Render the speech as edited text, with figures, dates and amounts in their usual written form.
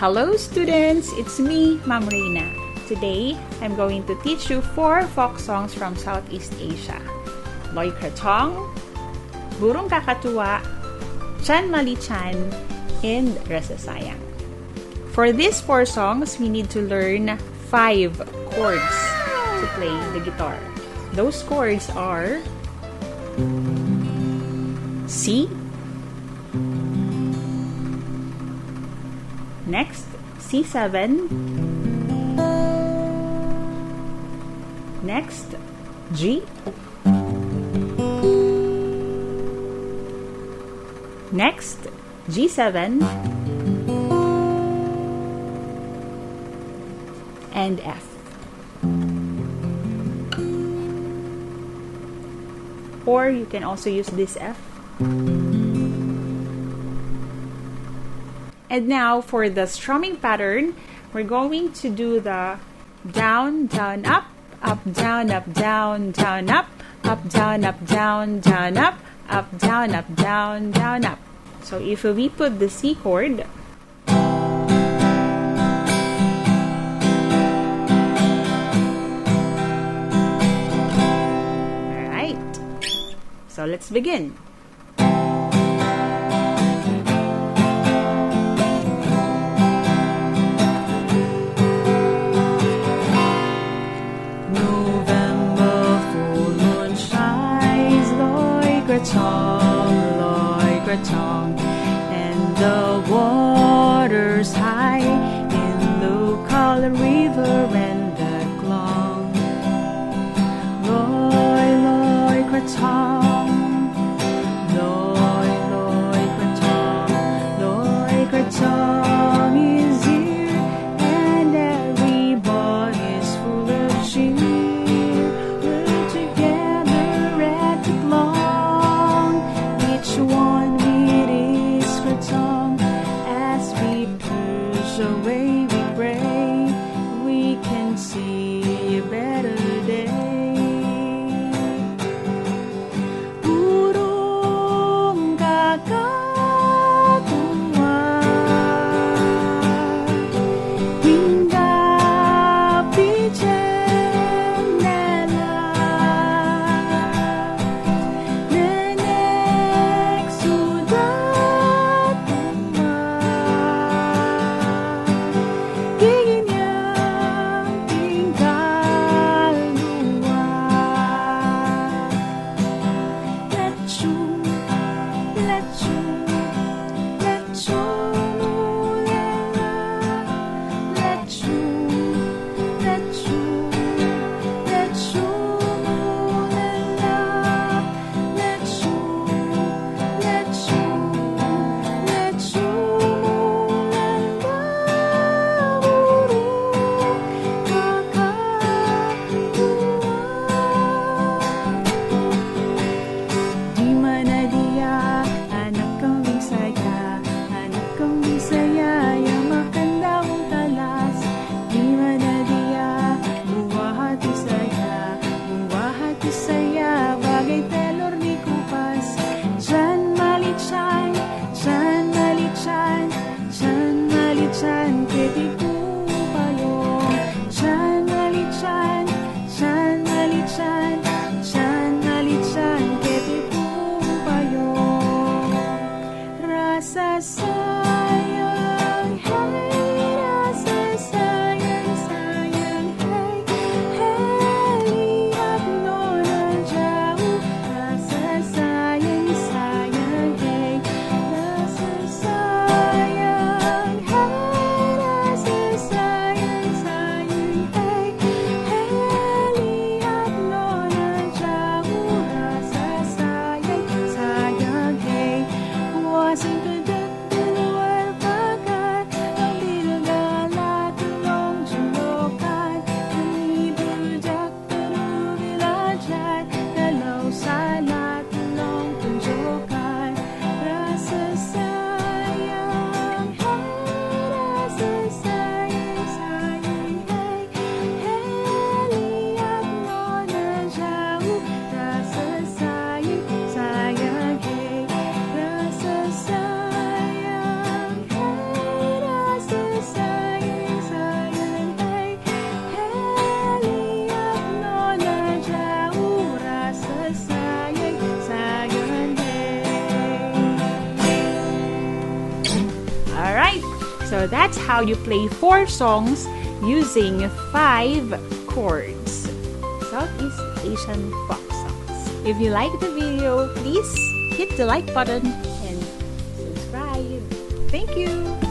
Hello students, it's me, Ma'am Reina. Today, I'm going to teach you 4 folk songs from Southeast Asia. Loy Krathong, Burung Kakatua, Chan Malichan, and Rasa Sayang. For these 4 songs, we need to learn 5 chords to play the guitar. Those chords are C, next C7, next G, next G7, and F. Or you can also use this F. And now for the strumming pattern, we're going to do the down, down, up, down, down, down, up, down, down, down, up, down, down, down, up. So if we put the C chord, alright, so let's begin. Loy Krathong, and the water's high in the color river and the clong. Loy Krathong, Loy Krathong, Loy Krathong is here, and everybody's full of cheer. We're together at the clong. One with his Krathong. As we push away, we pray we can see a better day. Burung Kakatua, hinggap di jendela. Rasa sayang, hey, rasa sayang, sayang, hey, hey, lihat nona jauh. Rasa sayang, sayang, hey, rasa sayang, hey, rasa So that's how you play 4 songs using 5 chords. Southeast Asian folk songs. If you like the video, please hit the like button and subscribe. Thank you!